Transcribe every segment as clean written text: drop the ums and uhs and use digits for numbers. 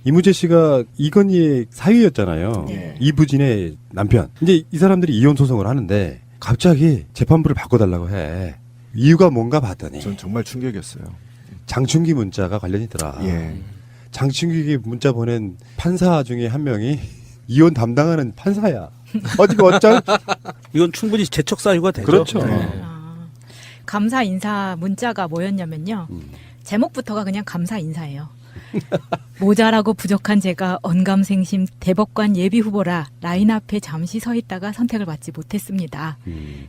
이무재 씨가 이건희의 사위였잖아요. 네. 이부진의 남편. 이제 이 사람들이 이혼 소송을 하는데 갑자기 재판부를 바꿔달라고 해. 이유가 뭔가 봤더니 전 정말 충격이었어요. 장충기 문자가 관련이 있더라. 예. 장충기 문자 보낸 판사 중에 한 명이 이혼 담당하는 판사야. 어디가 어쩔? 이건 충분히 재척 사유가 되죠. 그렇죠. 네. 감사 인사 문자가 뭐였냐면요. 제목부터가 그냥 감사 인사예요. 모자라고 부족한 제가 언감생심 대법관 예비 후보라 라인 앞에 잠시 서 있다가 선택을 받지 못했습니다.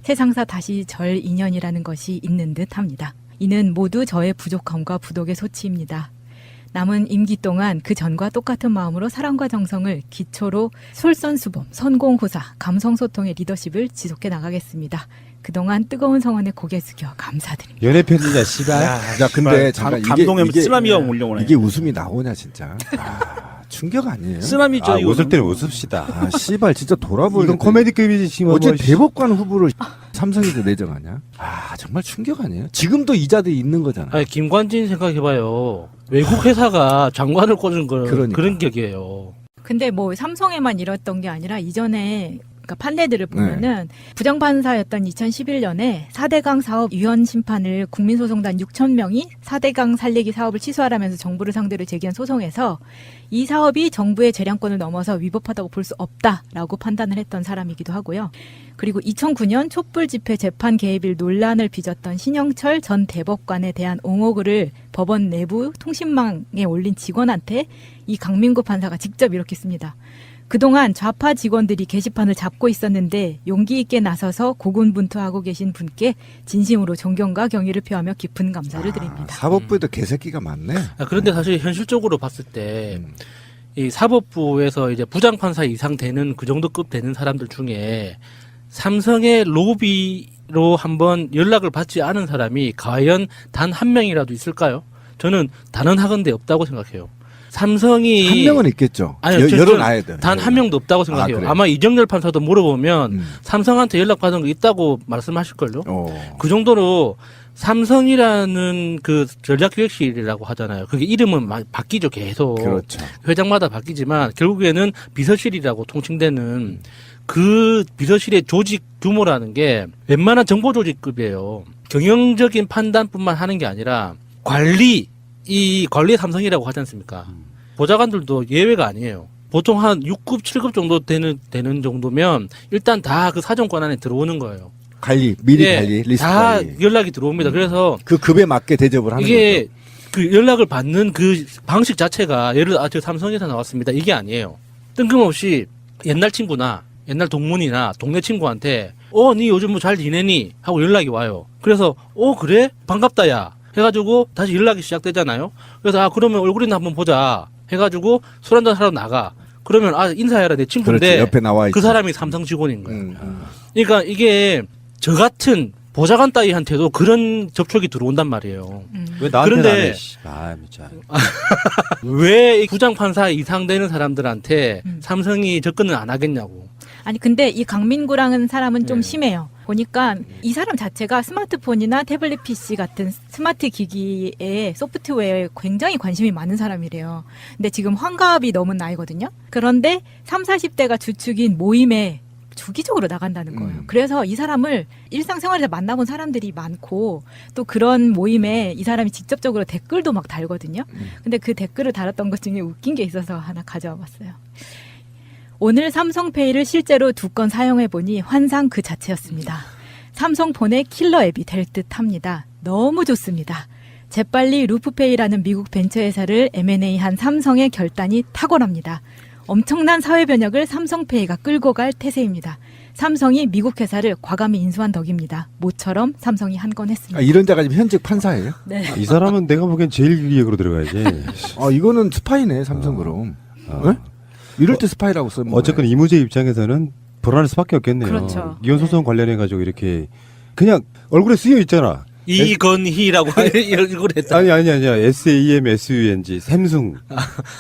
세상사 다시 절 인연이라는 것이 있는 듯합니다. 이는 모두 저의 부족함과 부독의 소치입니다. 남은 임기 동안 그 전과 똑같은 마음으로 사랑과 정성을 기초로 솔선수범, 선공호사, 감성소통의 리더십을 지속해 나가겠습니다. 그동안 뜨거운 성원에 고개 숙여 감사드립니다. 연애 편지자 씨발. 야, 근데 잠깐 감동하면 쓰나미가 몰려오네. 이게 웃음이 나오냐 진짜. 충격 아니에요? 쓰나미죠. 아, 이거는. 웃을 때는 웃읍시다. 아, 씨발 진짜 돌아보니 이건 코미디급이지 지금. 어째 뭐, 대법관 후보를 삼성에서 내정하냐? 아 정말 충격 아니에요? 지금도 이 자리에 있는 거잖아요. 아니, 김관진 생각해봐요. 외국 회사가 장관을 꽂은 건 그러니까. 그런 격이에요. 근데 뭐 삼성에만 이랬던 게 아니라 이전에 그러니까 판례들을 보면은 부정판사였던 2011년에 4대강 사업 위헌 심판을 국민소송단 6,000명이 4대강 살리기 사업을 취소하라면서 정부를 상대로 제기한 소송에서 이 사업이 정부의 재량권을 넘어서 위법하다고 볼 수 없다라고 판단을 했던 사람이기도 하고요. 그리고 2009년 촛불 집회 재판 개입일 논란을 빚었던 신영철 전 대법관에 대한 옹호글을 법원 내부 통신망에 올린 직원한테 이 강민구 판사가 직접 이렇게 씁니다. 그동안 좌파 직원들이 게시판을 잡고 있었는데 용기 있게 나서서 고군분투하고 계신 분께 진심으로 존경과 경의를 표하며 깊은 감사를 드립니다. 사법부에도 개새끼가 많네. 그런데 사실 현실적으로 봤을 때 이 사법부에서 이제 부장판사 이상 되는 그 정도 급 되는 사람들 중에 삼성의 로비로 한번 연락을 받지 않은 사람이 과연 단 한 명이라도 있을까요? 저는 단언하건대 없다고 생각해요. 삼성이 한 명은 있겠죠. 아니요, 열어놔야 돼. 단 한 명도 없다고 생각해요. 그래요? 아마 이정열 판사도 물어보면 삼성한테 연락 받은 거 있다고 말씀하실걸요. 그 정도로 삼성이라는 그 전략기획실이라고 하잖아요. 그게 이름은 바뀌죠, 계속. 그렇죠. 회장마다 바뀌지만 결국에는 비서실이라고 통칭되는 그 비서실의 조직 규모라는 게 웬만한 정보 조직급이에요. 경영적인 판단뿐만 하는 게 아니라 이 관리 삼성이라고 하지 않습니까? 보좌관들도 예외가 아니에요. 보통 한 6급, 7급 정도 되는 정도면 일단 다 그 사정권 안에 들어오는 거예요. 미리 예, 관리, 리스트 다 관리. 연락이 들어옵니다. 그래서 그 급에 맞게 대접을 하는 이게 거죠. 그 연락을 받는 그 방식 자체가 예를 들어 저 삼성에서 나왔습니다. 이게 아니에요. 뜬금없이 옛날 친구나 옛날 동문이나 동네 친구한테 니 요즘 뭐 잘 지내니? 하고 연락이 와요. 그래서 그래? 반갑다 야. 해가지고 다시 연락이 시작되잖아요. 그래서 그러면 얼굴이나 한번 보자. 해가지고 술 한잔 하러 나가. 그러면 인사해라 내 친구인데 그렇지, 옆에 나와 있지. 그 사람이 삼성 직원인 거예요. 그러니까 이게 저 같은 보좌관 따위한테도 그런 접촉이 들어온단 말이에요. 왜 나한테 그런데- 안 해? 씨. 진짜. 왜 부장판사 이상 되는 사람들한테 삼성이 접근을 안 하겠냐고. 아니 근데 이 강민구라는 사람은 좀 네. 심해요. 보니까 이 사람 자체가 스마트폰이나 태블릿 PC 같은 스마트 기기에 소프트웨어에 굉장히 관심이 많은 사람이래요. 근데 지금 환갑이 넘은 나이거든요. 그런데 30, 40대가 주축인 모임에 주기적으로 나간다는 거예요. 그래서 이 사람을 일상생활에서 만나본 사람들이 많고 또 그런 모임에 이 사람이 직접적으로 댓글도 막 달거든요. 근데 그 댓글을 달았던 것 중에 웃긴 게 있어서 하나 가져와 봤어요. 오늘 삼성페이를 실제로 2건 사용해보니 환상 그 자체였습니다. 삼성폰의 킬러 앱이 될 듯합니다. 너무 좋습니다. 재빨리 루프페이라는 미국 벤처회사를 M&A한 삼성의 결단이 탁월합니다. 엄청난 사회 변혁을 삼성페이가 끌고 갈 태세입니다. 삼성이 미국 회사를 과감히 인수한 덕입니다. 모처럼 삼성이 한 건 했습니다. 이런 자가 지금 현직 판사예요? 네. 이 사람은 내가 보기엔 제일 기획으로 들어가야지. 이거는 스파이네 삼성 그럼. 네? 이럴 때 스파이라고 쓰면 어쨌건 이무재 입장에서는 불안할 수밖에 없겠네요. 그렇죠. 이혼 소송 관련해가지고 이렇게 그냥 얼굴에 쓰여 있잖아. 이건희라고 이걸 했다. 아니야. SAMSUNG 샘숭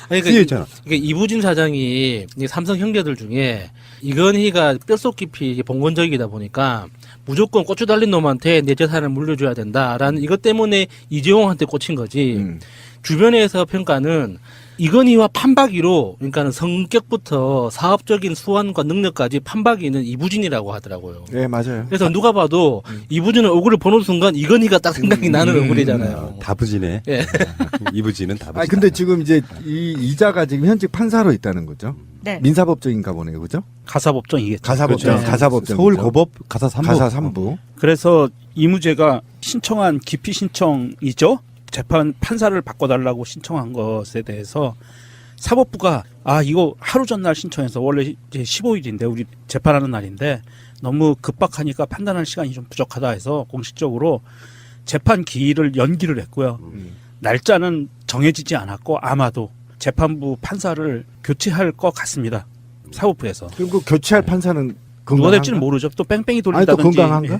아니, 쓰여 있잖아. 그러니까 이부진 사장이 이 삼성 형제들 중에 이건희가 뼛속 깊이 봉건적이다 보니까 무조건 고추 달린 놈한테 내 재산을 물려줘야 된다라는 이것 때문에 이재용한테 꽂힌 거지. 주변에서 평가는 이건희와 판박이로 그러니까는 성격부터 사업적인 수완과 능력까지 판박이는 이부진이라고 하더라고요. 네, 맞아요. 그래서 누가 봐도 이부진의 얼굴을 보는 순간 이건희가 딱 생각이 나는 얼굴이잖아요. 다부지네. 예. 이부지는 다부지. 아 근데 지금 이제 이 이자가 지금 현직 판사로 있다는 거죠. 네. 민사법정인가 보네요, 그죠? 가사법정이겠죠. 가사법정, 그렇죠. 가사법정. 서울고법 가사 3부. 가사 3부. 그래서 이무죄가 신청한 기피 신청이죠. 재판 판사를 바꿔달라고 신청한 것에 대해서 사법부가 이거 하루 전날 신청해서 원래 이제 15일인데 우리 재판하는 날인데 너무 급박하니까 판단할 시간이 좀 부족하다 해서 공식적으로 재판 기일을 연기를 했고요. 날짜는 정해지지 않았고 아마도 재판부 판사를 교체할 것 같습니다. 사법부에서. 그럼 그 교체할 판사는 누가 건강한가? 될지는 모르죠. 또 뺑뺑이 아니 또 돌린다든지. 건강한가?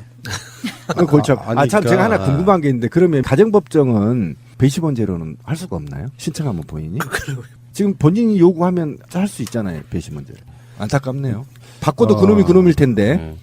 그렇죠. 아니, 참 그러니까- 제가 하나 궁금한 게 있는데 그러면 가정법정은 배심원제로는 할 수가 없나요? 신청하면 본인이? 지금 본인이 요구하면 할 수 있잖아요. 배심원제를. 안타깝네요. 바꿔도 그놈일 텐데.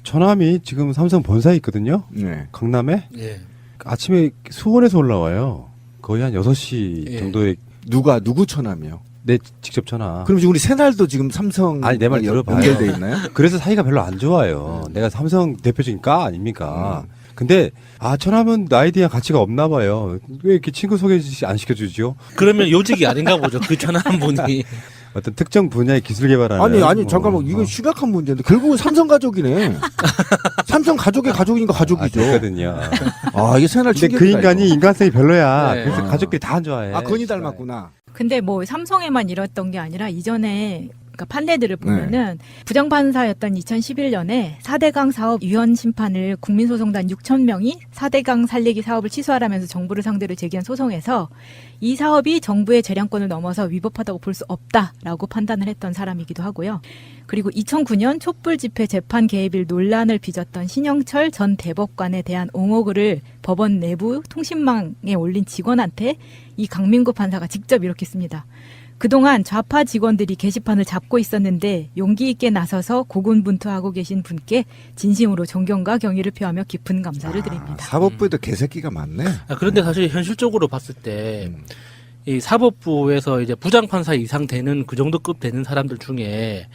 처남이 지금 삼성 본사에 있거든요. 네. 강남에. 예. 아침에 수원에서 올라와요. 거의 한 6시 예. 정도에 누구 처남이요? 내 직접 전화. 그럼 지금 우리 새날도 지금 삼성 아니, 내말 들어봐요. 연결돼 있나요? 그래서 사이가 별로 안 좋아요. 내가 삼성 대표적인 까 아닙니까? 근데 처남은 나에 대한 가치가 없나 봐요. 왜 이렇게 친구 소개 안 시켜주죠? 그러면 요직이 아닌가 보죠. 그 전화한 분이. 어떤 특정 분야의 기술 개발하는. 아니 잠깐만 이거 심각한 문제인데 결국은 삼성 가족이네. 삼성 가족의 가족이니까 가족이죠. 됐거든요. 이게 새날 근데 충격이다. 그 인간이 인간성이 별로야. 네. 그래서 가족들이 다 안 좋아해. 건이 닮았구나. 근데 뭐 삼성에만 이랬던 게 아니라 이전에 그러니까 판례들을 보면은 부장판사였던 2011년에 4대강 사업 위헌 심판을 국민소송단 6천 명이 4대강 살리기 사업을 취소하라면서 정부를 상대로 제기한 소송에서 이 사업이 정부의 재량권을 넘어서 위법하다고 볼 수 없다라고 판단을 했던 사람이기도 하고요. 그리고 2009년 촛불 집회 재판 개입일 논란을 빚었던 신영철 전 대법관에 대한 옹호글을 법원 내부 통신망에 올린 직원한테 이 강민구 판사가 직접 이렇게 씁니다. 그동안 좌파 직원들이 게시판을 잡고 있었는데 용기 있게 나서서 고군분투하고 계신 분께 진심으로 존경과 경의를 표하며 깊은 감사를 드립니다. 사법부에도 개새끼가 많네. 그런데 사실 현실적으로 봤을 때 이 사법부에서 이제 부장판사 이상 되는 그 정도 급 되는 사람들 중에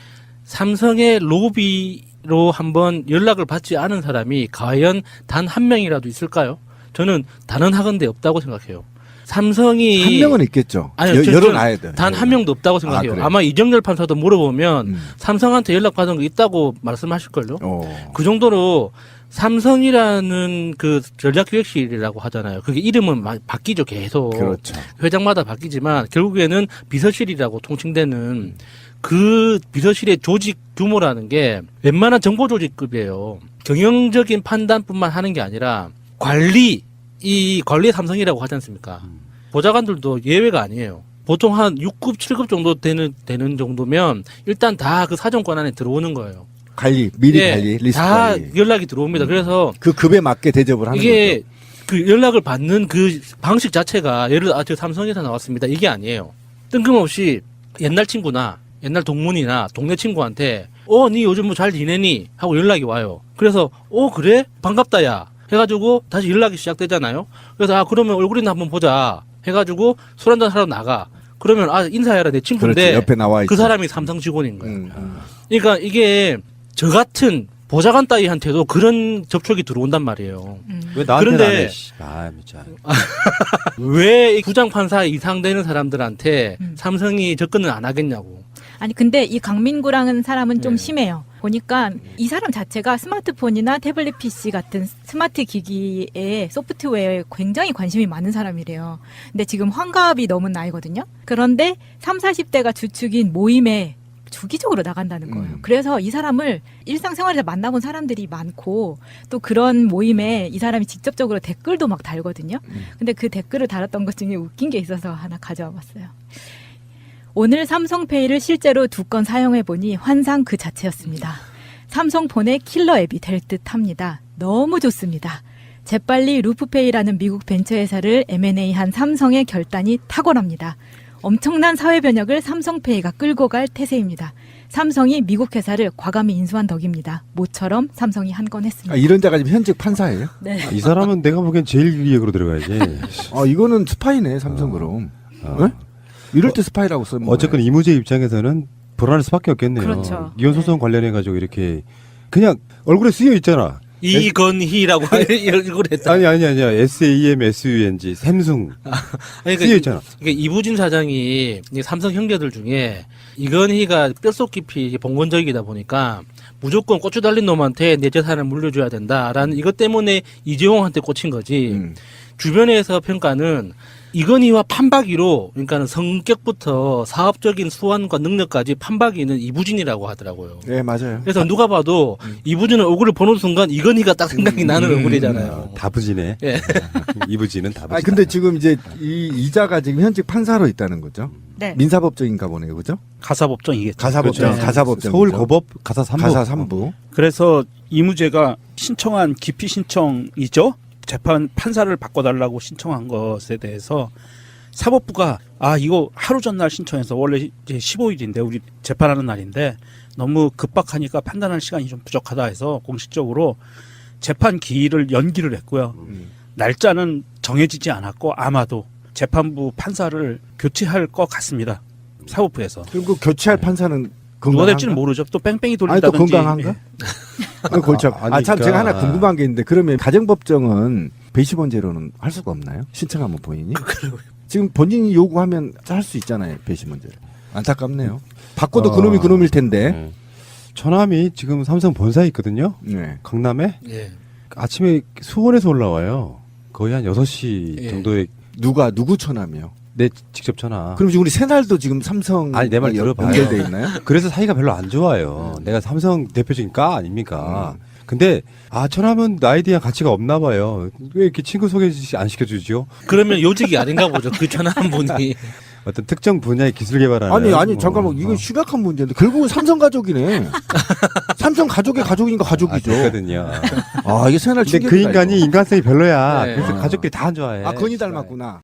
삼성의 로비로 한번 연락을 받지 않은 사람이 과연 단 한 명이라도 있을까요? 저는 단언하건대 없다고 생각해요. 삼성이 한 명은 있겠죠. 아니요, 열어놔야 돼. 단 한 명도 없다고 생각해요. 그래요? 아마 이정열 판사도 물어보면 삼성한테 연락 받은 거 있다고 말씀하실걸요. 그 정도로 삼성이라는 그 전략기획실이라고 하잖아요. 그게 이름은 바뀌죠, 계속. 그렇죠. 회장마다 바뀌지만 결국에는 비서실이라고 통칭되는 그 비서실의 조직 규모라는 게 웬만한 정보조직급이에요. 경영적인 판단뿐만 하는 게 아니라 이 관리 삼성이라고 하지 않습니까? 보좌관들도 예외가 아니에요. 보통 한 6급, 7급 정도 되는 정도면 일단 다 그 사정권 안에 들어오는 거예요. 미리 예, 관리, 리스트 다 관리. 연락이 들어옵니다. 그래서 그 급에 맞게 대접을 하는 이게 거죠. 그 연락을 받는 그 방식 자체가 예를 들어 저 삼성에서 나왔습니다. 이게 아니에요. 뜬금없이 옛날 친구나 옛날 동문이나 동네 친구한테 니 요즘 뭐 잘 지내니? 하고 연락이 와요. 그래서 그래? 반갑다 야. 해가지고 다시 연락이 시작되잖아요. 그래서 그러면 얼굴이나 한번 보자. 해가지고 술 한잔 하러 나가. 그러면 인사해라 내 친구인데 그렇지, 옆에 나와 그 있지. 사람이 삼성 직원인 거예요. 그러니까 이게 저 같은 보좌관 따위한테도 그런 접촉이 들어온단 말이에요. 왜 나한테는 그런데- 안 해? 씨. 진짜. 왜 이 부장판사 이상 되는 사람들한테 삼성이 접근을 안 하겠냐고. 아니 근데 이 강민구라는 사람은 좀 네. 심해요. 보니까 이 사람 자체가 스마트폰이나 태블릿 PC 같은 스마트 기기에 소프트웨어에 굉장히 관심이 많은 사람이래요. 근데 지금 환갑이 넘은 나이거든요. 그런데 30, 40대가 주축인 모임에 주기적으로 나간다는 거예요. 그래서 이 사람을 일상생활에서 만나본 사람들이 많고 또 그런 모임에 이 사람이 직접적으로 댓글도 막 달거든요. 근데 그 댓글을 달았던 것 중에 웃긴 게 있어서 하나 가져와 봤어요. 오늘 삼성페이를 실제로 2건 사용해보니 환상 그 자체였습니다. 삼성폰의 킬러 앱이 될 듯합니다. 너무 좋습니다. 재빨리 루프페이라는 미국 벤처회사를 M&A한 삼성의 결단이 탁월합니다. 엄청난 사회 변혁을 삼성페이가 끌고 갈 태세입니다. 삼성이 미국 회사를 과감히 인수한 덕입니다. 모처럼 삼성이 한 건 했습니다. 이런 자가 지금 현직 판사예요? 네. 이 사람은 내가 보기엔 제일 위역으로 들어가야지. 이거는 스파이네, 삼성 그럼. 네? 이럴 때 스파이라고 쓰면 어쨌건 이무재 입장에서는 불안할 수밖에 없겠네요. 그렇죠. 이혼 소송 관련해 가지고 이렇게 그냥 얼굴에 쓰여 있잖아. 이건희라고 이걸 했다. 아니야. SAMSUNG 샘숭 그러니까 쓰여 있잖아. 그러니까 이부진 사장이 이제 삼성 형제들 중에 이건희가 뼛속 깊이 봉건적이다 보니까 무조건 고추 달린 놈한테 내 재산을 물려줘야 된다라는 이것 때문에 이재용한테 꽂힌 거지. 주변에서 평가는 이건희와 판박이로 그러니까는 성격부터 사업적인 수완과 능력까지 판박이는 이부진이라고 하더라고요. 네, 맞아요. 그래서 누가 봐도 이부진의 얼굴을 보는 순간 이건희가 딱 생각이 나는 얼굴이잖아요. 다부지네. 예. 이부지는 다부지. 아 근데 지금 이제 이 이자가 지금 현직 판사로 있다는 거죠? 네. 민사법정인가 보네요, 그죠? 가사법정이겠죠. 가사법정, 그렇죠. 가사법정. 서울 고법 가사 3부. 가사 3부. 그래서 이무재가 신청한 기피 신청이죠. 재판 판사를 바꿔달라고 신청한 것에 대해서 사법부가 이거 하루 전날 신청해서 원래 이제 15일인데 우리 재판하는 날인데 너무 급박하니까 판단할 시간이 좀 부족하다 해서 공식적으로 재판 기일을 연기를 했고요. 날짜는 정해지지 않았고 아마도 재판부 판사를 교체할 것 같습니다. 사법부에서. 그럼 그 교체할 판사는 누가 건강한가? 될지는 모르죠. 또 뺑뺑이 아니 또 돌린다든지. 건강한가? 골참. 아니, 참 그러니까. 제가 하나 궁금한 게 있는데 그러면 가정법정은 배심원제로는 할 수가 없나요? 신청하면 본인이? 지금 본인이 요구하면 할 수 있잖아요, 배심원제를. 안타깝네요. 바꿔도 그놈이 그놈일 텐데. 네. 처남이 지금 삼성 본사에 있거든요. 네. 강남에 예. 아침에 수원에서 올라와요. 거의 한 6시 예. 정도에 누구 처남이요? 내 직접 전화. 그럼 지금 우리 새날도 지금 삼성 아니, 내 말 들어봐요. 연결돼 있나요? 그래서 사이가 별로 안 좋아요. 내가 삼성 대표적인 까 아닙니까? 근데 처남은 나에 대한 가치가 없나 봐요. 왜 이렇게 친구 소개 안 시켜주죠? 그러면 요직이 아닌가 보죠. 그 전화한 분이. 어떤 특정 분야의 기술 개발하는. 아니 잠깐만 이건 심각한 문제인데 결국은 삼성 가족이네. 삼성 가족의 가족이니까 가족이죠. 그렇거든요. 이게 새날 근데 충격이다. 그 인간이 이거. 인간성이 별로야. 네. 그래서 가족들이 다 안 좋아해. 건이 닮았구나.